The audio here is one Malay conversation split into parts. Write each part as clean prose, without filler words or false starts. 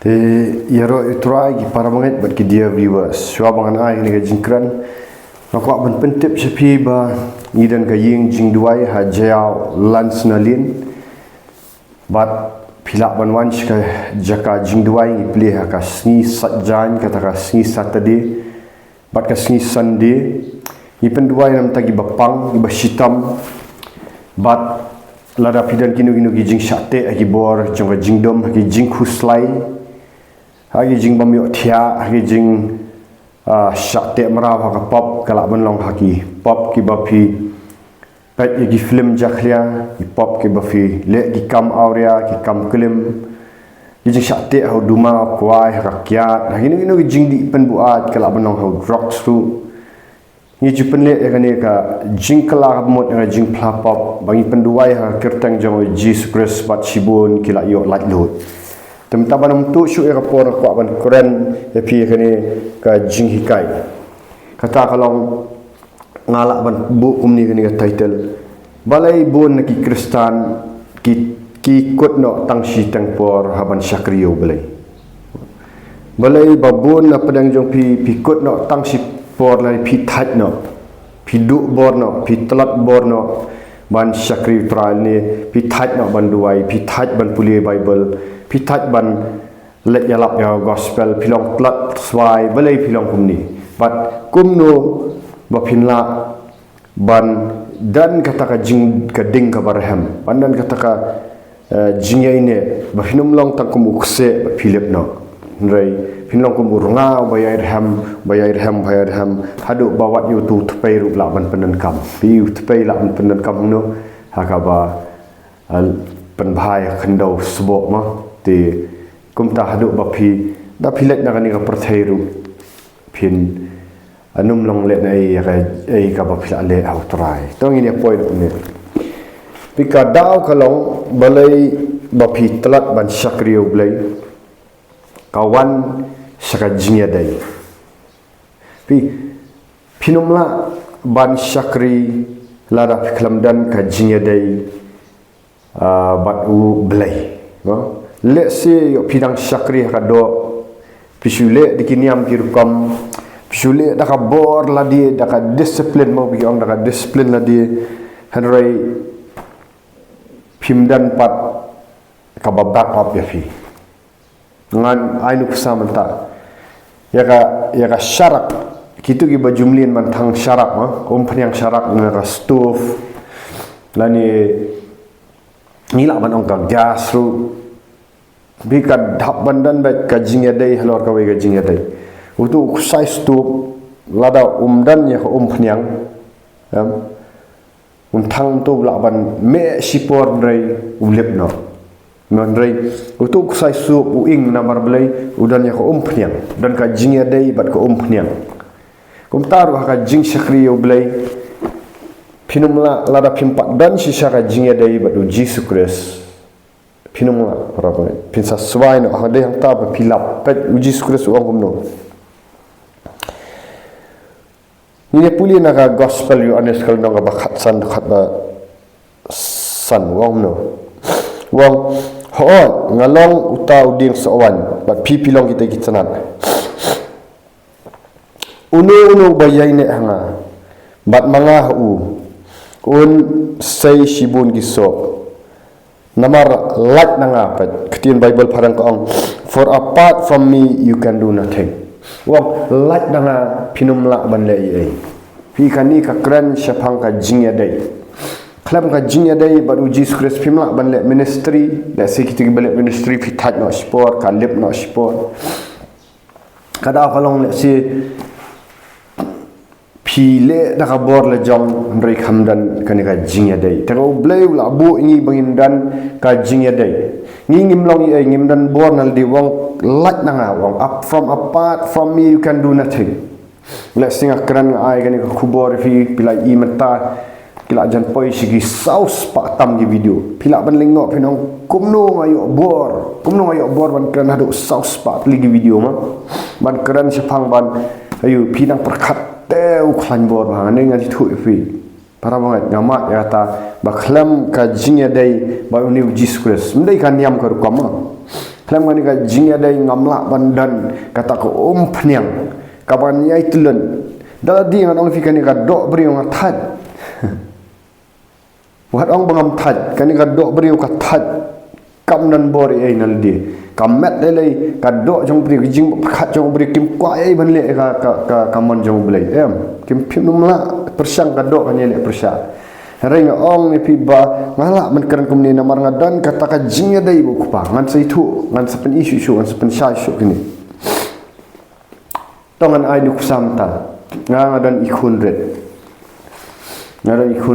Te yaro itrai ki para banget buat ki dia viewers. Shwa bangan ai ni ga jingkran. Nakwa ban pentip sepi ba ngidan ka ying jing duai ha jao lans nalin. Bat pilak ban wan ka jaka jing duai ngi plih ka sni satjan kata ka sni Saturday. Bat ka sni Sunday. Ni penduai nam tagi bapang iba sitam. Bat lada pidan kinu ki jing syate agi bor jong jing dom agi jing khuslai. Hagi jing bamyo thia hagi jing syakte meraw haka pop kalak benlong haki pop ki bafi pet gi film jakhlia ki pop ki bafi le ki kam aurea ki kam kelim gi jing syakte hau duma kwai rakyat hagi ni jing di penbuat kalak benlong hau rock through ni jupen le gane ka jing kala mot nga jing pla pop bangi penduai ha kertang jong Jesus Christ bat sibun kila yo light load Teman-teman untuk syuk rapor kuat ban Quran epi kene ka jing hikai. Kata kalau ngalak ban bu umni kene ka title. Balai bun ki Kristan ki kut no tang si tang por haban syakriyo balai. Balai babun pedang jong pi kut no tang si por lai pi tat no. Pi duk bor no, pi telat bor no. Ban syakriyo trial ni pi tat no ban duai, pi tat ban puli Bible. Pitat ban let yalap ya gospel pilong plat swai balai pilong kumni but kumno bapinla ban dan kata ka jing ka ding ka barham pandan kata ka jing ini bafinum long tak kumukse philip no nrai pinlong kumurunga bayar ham hadu bawat yu tu tpai rup la ban penan kam pi tpai la ban penan kam no hakaba penbhai khandau subok ma ti kumta hadu bapi da pilet na kani ka perthairu pin anum long le nai ka bapila le autrai tong ini point ni pika daw kalong balai bapi telat ban syakriu blai kawan saka jingya dai pi pinumla ban syakri lara fiklam dan ka jingya dai bat u blai no let's say yo pidang syakri kado pisule dikiniam kirukam pisule dak bor la dia dak disiplin mau bi ong dak disiplin la dia hanrai pimdan pat kababak up ya fi ngan ainu kusamanta ya ka syarak kitu gi bajumlin man thang syarak ma yang syarak ngara stove lani nilak man ong ka gas ru bika dhap bandan baik kajing yadai halor kawai kajing yadai untuk size tu lada dan ya pnyang thang tu laban me sipor drai ulip no mandrai untuk size tu uing namar belai udan ya pnyang dan kajing yadai bat ka pnyang kumtar ka jing syakri belai pinumla lada pimpat dan sisa kajing yadai bat Jesus Christ pinumla para pinsa swai no hade hang ta pilap pet uji Jesus uang kumno ni puli na ka gospel yu anes kal no ka bakhat san khat ba san wang no wang ho ngalong uta uding sawan bat pilong kita kitsanan uno bayai ne hanga bat manga u un sei shibun giso namar lat nanga pat ketin Bible parang ko for apart from me you can do nothing wak lat nanga pinumla ban le ai pi kani ka kran syapang ka jingya dai klam ka jingya dai baru Jesus Christ pimla ban le ministry da sikiti balik ministry fi tat no sport ka lip no sport kada kalong le si pile dah kabor le jong ndrei khamdan kani ka jingya dai tero bleu la bu ngi bangin dan ka jingya dai ngi ngim long ai ngim dan bor nal di wong lat nanga wong up from apart from me you can do nothing let's sing akran ai kani ka kubor fi pilai i mata kila jan poi sigi saus pak tam gi video pila ban lengok pinong kumno ngayo bor ban kan hadu saus pak pli gi video ma ban kran sepang ban ayu pinang perkat teu klan bor bang ne ngati thu fi para bangat ngamak ya ta baklam ka jingya dai ba uni Jesus Christ ndai kan niam kar kama Lam ngani ka jing ada ngamla bandan kata ko pnyang kaban yai tulen dala di ngan ong fikani ka dok beri ong that wat ong bangam that kani ka dok beri ka that kam nan bor ai nal di kamet lele ka dok jong beri jing khat jong beri kim kwa ai ban le ka kamon jong blai kim phim numla persang ka dok kani le persang Ring ong ni piba ngalak man keran kumni namar ngadan kata ka jingya dai bu kupa ngan sai thu ngan sepen isu ngan sepen sha isu kini tongan ai du kusamta ngadan ikun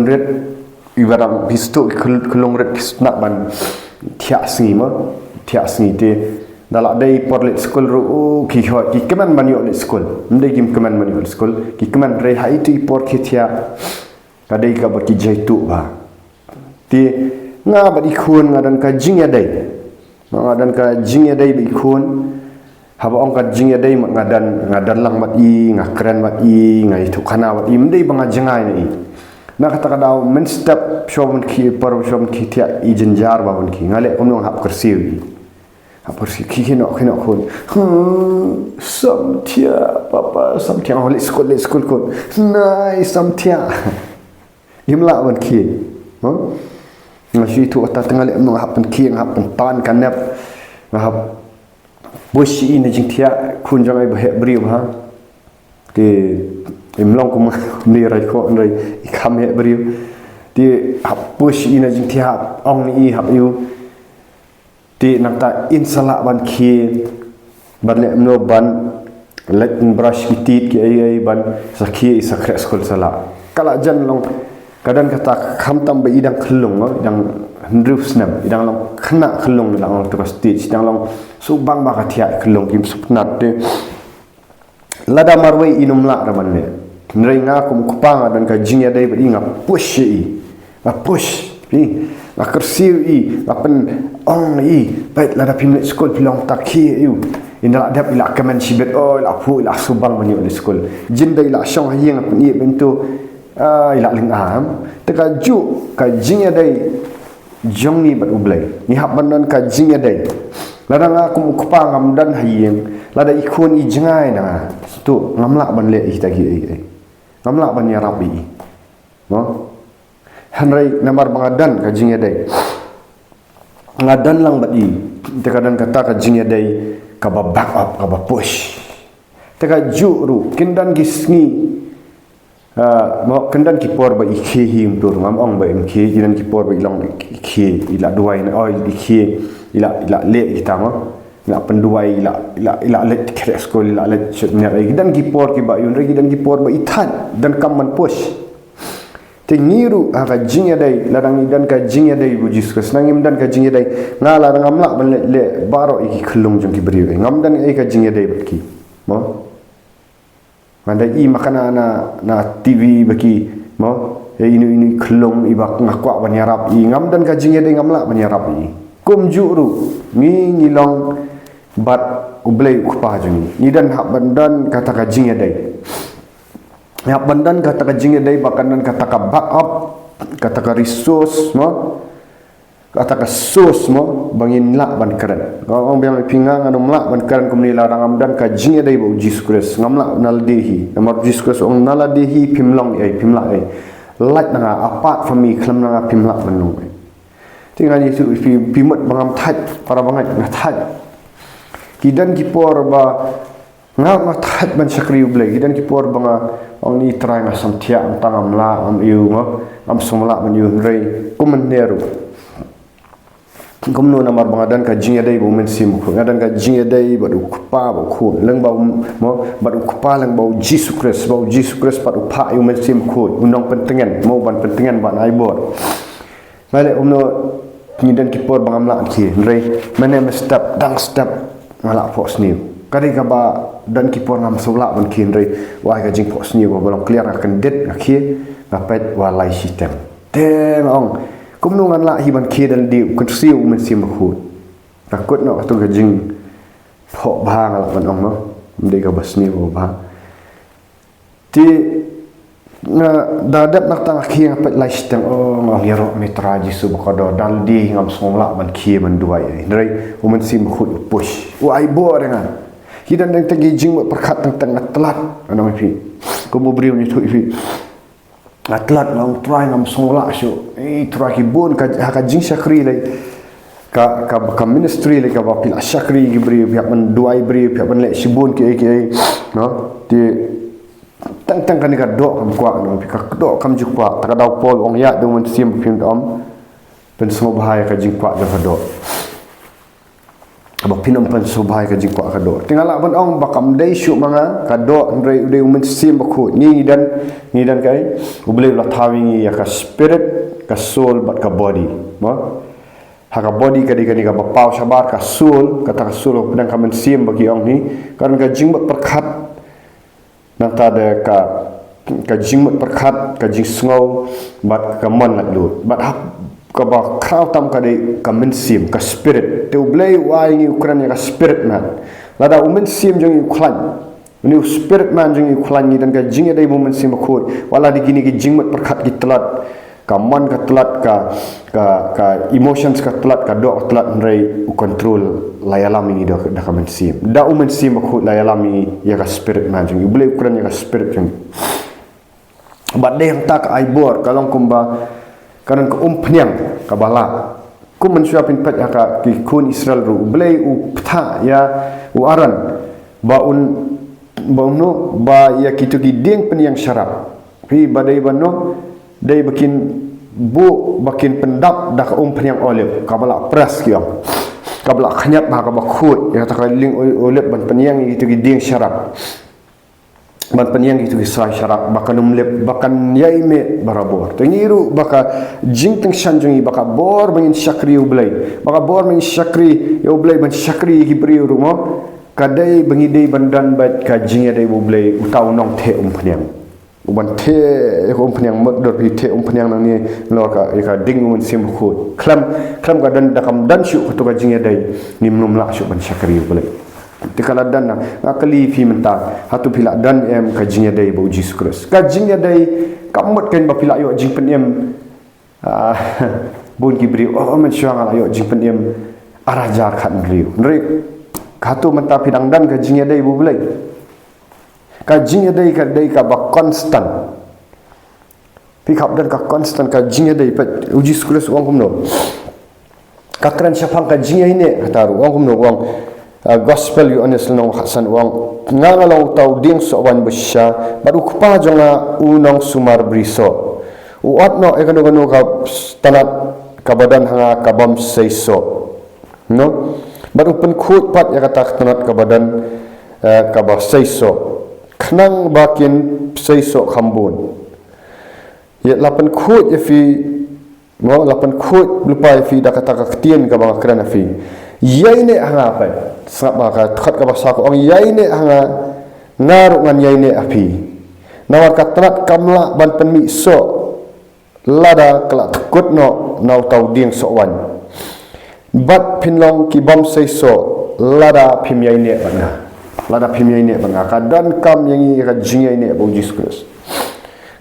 red ibaram bistu kulung red kisna ban thia singi te dalak dai porlet school ru ki ho ki keman man yo school ndai kim keman man yo school ki keman rei hai tu por ki thia kadai ka baki jaitu ba ti nga ba ikun ngadan ka jingya dai bi ikun haba ong ka jingya dai ngadan lang mat i ngakren mat i ngai tu khana mat i mdei banga jangai ni na kata ka daw men step shom ki par shom ki tia i jinjar ba bon ki ngale omnong hap kersiu ki kino kun samtia papa samtia holy school kun nai samtia imla ban ki ngasih tu atas tengah lek mengahap ki ngahap tan kanap ngahap bosi ini jingtia kun jangai bahek beri bah ke imlong kum ni rai ko nrai ikam hek beri di hap bosi ini jingtia ong ni hap yu di nakta insala ban ki ban lek no ban let brush kitit ki ai ban sakhi sakre skol sala kala jan long kadang kata khamtam ba idang khlung idang hendruf snam idang long khna khlung idang long terus stage idang long subang ba kathia khlung kim supnat de lada marwai inum la raman ne nrai nga kum kupang dan ka jingya dai ba inga push pi nga kersiu i apen ong i bait lada pimlet school pilong takhi yu indala dap ila kaman sibet ila pu ila subang mani ol school jindai la shong hieng apen i bentu ila ling am teka ju ka jingya dai jong ni bat ublai ni hab bandan ka jingya dai lada nga kum kupa ngam dan hayeng lada ikun i jangai na tu ngamla ban le i tagi ai ngamla ban ya rabi no hanrai namar bangadan ka jingya dai ngadan lang bat i teka dan kata ka jingya dai ka ba back up ka ba push teka ju ru kindan gisngi mo kendan ki por ba ikhe him tur ngam ong ba imkhe jinan ki por ba ilong ikhe ila duai na oil ikhe ila le kita ma ila penduai ila let kre skol ila let chutnya ai dan ki por ki ba yun regi dan ki por ba ithan dan kamman push tingiru aga jingya dai ladang dan ka jingya dai bujis kas nangim dan ka jingya dai ngala ngam la ban le baro iki khlung jong ki bri ngam dan ai ka jingya dai batki mo mandai i makana na TV baki mo ini khlong ibak ngakwa banyarap i ngam dan ka jingya dai ngamla banyarap i kum juru ni long bat ublai kupa juni ni dan hak bandan kata ka jingya dai hak bandan kata ka jingya dai bakan dan kata ka backup kata ka resource mo kata ka source mo bangin la ban keren orang biang pingang anu mla ban keren kumni larang amdan ka jingya dai bo jiskres ngamla naldehi namar jiskres ong naladehi pimlong ai pimla ai lat nga apart from me klam nga pimla manu ai tinggal yesu pimut bangam that para bangat nga that kidan ki por ba nga that ban sakri ublai kidan ki por banga ong ni try nga samtia ang tangam la am yu mo am sumla man yu rei kumenderu kumno namar bangadan ka jingya dai bo men sim ko ngadan ka jingya dai badu kupa bo ko leng ba mo badu kupa leng ba Jesus Christ badu pa yu men sim ko unong pentengan mo ban pentengan ba nai bor male umno ngidan ki por bangam la ki rei mane step dang step ngala pos new kari ka ba dan ki por ngam sula ban ki rei wa ka jing pos new ba bolong clear akan det ki ngapet walai system teng ong kumnungan la hiban kedal di kutsiu men sim khut takut no tu ka jing pho bang la ban ong no mde ka basni bo ba ti na dadap nak tang khiang pet lai steng ngam yero mitra jisu bakado daldi ngam songla man khie man duai ndrai umen sim khut push wai bo dengan hidan dang tagi jing perkhat tang telat anam pi ko mo briu ni thu pi atlat ngam try ngam songla syu try ki bon ka jing sakri lai ka ministry le ka ba pil sakri ki briu pihak man duai briu pihak man le sibun ke no ti tang kan ka dok kam kwa no ka dok kam ju kwa ta dau pol ong ya du man sim phim om pen so bahaya ka jing kwa ka dok aba pinam pen so bahaya ka jing kwa ka dok tingala ban ong bakam dei syu manga ka dok ndrei de man sim khu ni dan kai ubele la thawing ya ka spirit ka soul bat ka body mo haka body ka ka bapau sabar ka soul kata ka soul pedang ka man sim bagi ong ni kan ka jing bat perkhat nata de ka jingmat perkhat ka jing sngo bat ka man nak lut bat hak ka ba kraw tam ka de ka mensim ka spirit te ublei wai ni ukran ka spirit man lada umensim jong uklan ni spirit man jong uklan ni dan ka jing de umensim khoi wala di gini ki jingmat perkhat ki telat ka man ka telat ka emotions ka telat ka dok telat ndrei u control layalam ini dah mensim da umensim khoi layalam ini ya ka spirit man jong boleh ukuran ya ka spirit jong bat de yang tak ai bor kalong kumba kanan ka pnyang ka bala kum mensuapin pat ya ka ki kun Israel ru boleh u ptha ya u aran ba no ba ya kitu ki ding penyang syarab pi badai bano dai bakin pendap dak pnyang olive ka bala pras kiam kabla khanyat ba ka ba khut ya ta ling olep ban penyang itu giding syarab ban penyang itu gisai syarab bakan umlep bakan yaime barabor tengiru baka jingteng shanjungi baka bor bangin syakri ublai baka bor bangin syakri ya ublai ban syakri gibri rumo kadai bangidei bandan bat ka jingya dai ublai utau nong the penyang uban the penyang modor pi the penyang nang ni lor ka ding mun sim khut klam ka dan dakam dan syu to ka jingya dai ni mnum la syu ban syakri boleh tikala dan na kali fi menta hatu pila dan em ka jingya dai bo Jesus Christ ka jingya dai kamot ken ba pila yo jing pen em bun ki bri men syang ala yo jing pen em arajar khan riu nri hatu menta pidang dan ka jingya dai bo boleh ka jingya dai ka ba constant pick up dan ka constant ka jingya dai pat uji sukres wang kumno ka kran syafang ka jingya ini kataru wang kumno wang gospel yu honest nong hasan wang ngalaw tau ding so wan besya baru kupa jonga unong sumar briso uat no ekano ka tanat ka badan hanga ka bam seiso no baru pen khut pat ya kata tanat ka badan ka ba seiso khnang bakin seiso khambun ya lapan khut ya fi mo lapan khut lupa fi da kata ka tien ka bang krana fi yaine hanga pa sapa ka khat ka basa ko ang yaine hanga ngaru ngan yaine api nawar ka trat kamla ban penmi so lada kala takut no nau tau ding so wan bat pinlong ki bam seiso lada pim yaine banga lada pim yaine banga ka dan kam yangi ka jing yaine bo Jesus Christ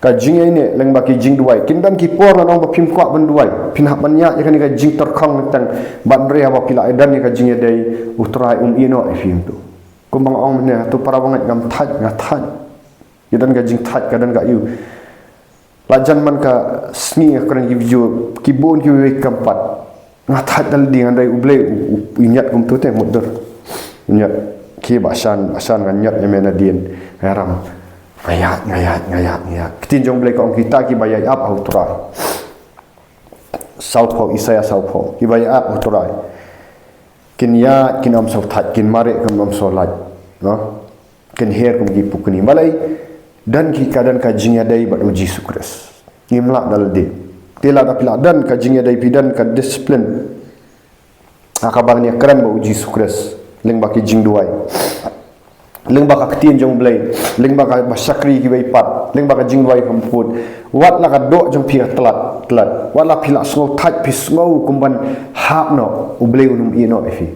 ka jing yaine leng ba ki jing duai kin dan ki por na ba pim kwa ban duai pin hak ban ya kan ka jing terkhang tang ban re ba pila dan ni ka jing dai utrai ino ifim tu kumbang ong ne tu para bangat ngam that dan ka jing that ka dan ka yu lajan man ka sni akran ki video ki bon ki we kampat ngathat dal ding andai uble inyat kum tu te mudder inyat ki basan nganyat yemena dien haram ngayat kitin jong ble ko kita ki bayai ap autra south ho isaya south ho ki bayai ap autra kin am south that kin mare kam am so laj no kin her kum gi pukni malai dan ki kadan ka jingya dai ba uji sukres ngimla dal de tela da pila dan ka jingya dai pidan ka discipline akabang ni kran ba uji sukres leng ba ki jing duai leng ba ka tin jong blai leng ba ka basakri ki bai pat leng ba ka jing duai kam put wat la ka do jong pi telat wat la pila sngo that pi sngo kumban hap no ublei unum ino efi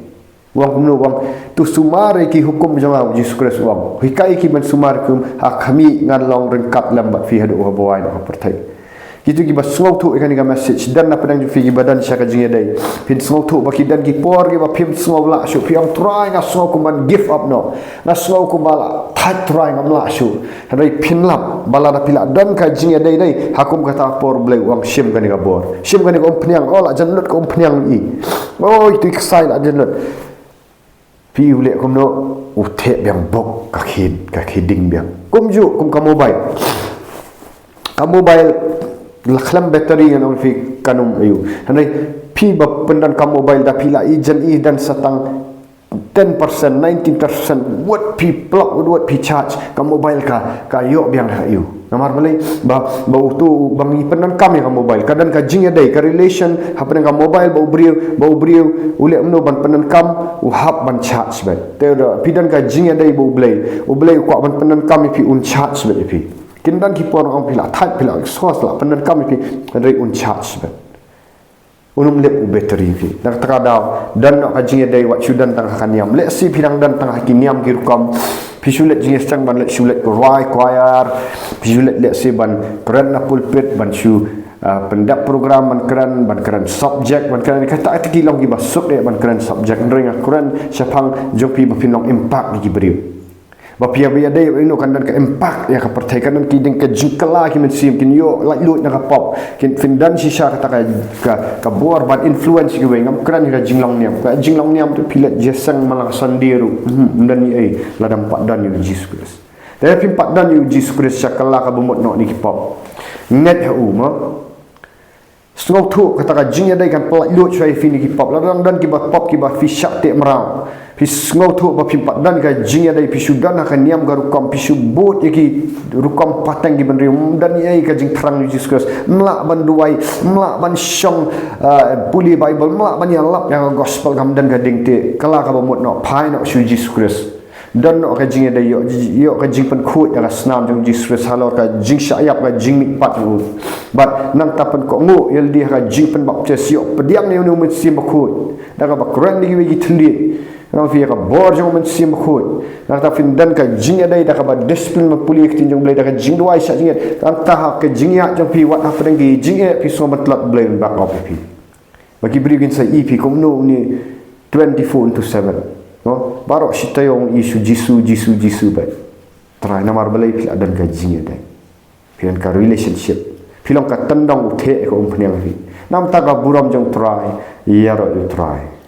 wang kumno wang tu sumare ki hukum jangan Jesus Kristus wang hikai ki ban sumar kum kami ngan long rengkat lambat fi hadu wa bawai no pertai gitu ki bas ngau tu ikan ga message dan na pedang fi badan syaka jing dai pin ngau tu baki dan ki por ki ba pim ngau la shu piang try nga ngau kum ban give up no na ngau kum bala thai try ngam la shu dai pin lap bala da pila dan ka jing dai hakum kata por blai wang shim ga ni ga bor shim ga ni ko pniang ola janlut ko pniang i oh itu eksai la janlut pi ule kum no uthe biang bok ka khiding biang kum ju kum ka mobile laklam bateri yang fi kanum ayu hanai pi ba pendan ka mobile da pila ijan i dan satang 10% 19% what pi plug what pi charge ka mobile ka yo biang ayu namar balai ba tu bangi pendan kami ka mobile kadang ka jing dai ka relation hapen ka mobile bau brio ule amno ban pendan kam hab ban charge ba te pidan ka jing dai bau blai ko ban pendan kam pi un charge ba pi kindan ki por ang pila thai pila sos la pendan kam pi rei un charge ba unum lep battery pi nak takada dan nak jing dai wat sudan tang kaniam le si pidang dan tang kiniam ki rukam pisulet jing sang ban le sulet ko rai choir pisulet le si ban keren na pulpit ban su pendap program ban keren subject ban keren kata ati long ki basuk de ban keren subject ring keren syapang jopi ba pinong impact ki beriu bapia biya dai ino kandan ka impact ya ka pertai kandan ki ding ka jingkala ki men sim kin yo like lut na ka pop kin findan shisha kata ka bor ban influence ki we ngam kran ka jinglong niam tu pilat jesang malang sandiru dan ni ai ladam pak dan yu Jesus Christ tapi pak dan yu Jesus Christ syakala ka bumut no ni ki pop net ha uma Sengau tu kata ka jing dai kan pelak lut sai fi ni ki pop ladang dan ki ba pop ki ba fi syak te merau pis ngau tu ba pimpat dan ka jing dai pisu dan akan niam garu kam pisu bot iki rukam patang gi benri dan ai ka jing terang Jesus Christ melak ban duai melak ban syong puli bible melak ban yang lap yang gospel gam dan ka ding te kala ka bomot no pai no su Jesus Christ dan no ka jing dai yo ka jing pen khut ya snam jong Jesus Christ halor ka jing syayap ka jing mikpat lu bat nang tapan ko ngu yel dia ka jing pen baptis yo pediang ne no met sim khut da ka ba kran ni gi thli nang fi ka bor jong men sim khut nang ta fin dan ka jing dai da ka ba discipline ma puli ki tinjong blai da ka jing duai sa jing nang ta ha ka jing ya jong pi wat apa ngi jing e pi so matlat blai back up pi bagi beri gin sa ep ko no ni 24/7 no baru kita yang isu jisu baik try namar balai pila dan gajinya dai pian ka relationship pilong ka tendang uthe ko umpniang fi nam ta ga buram jong try ya ro try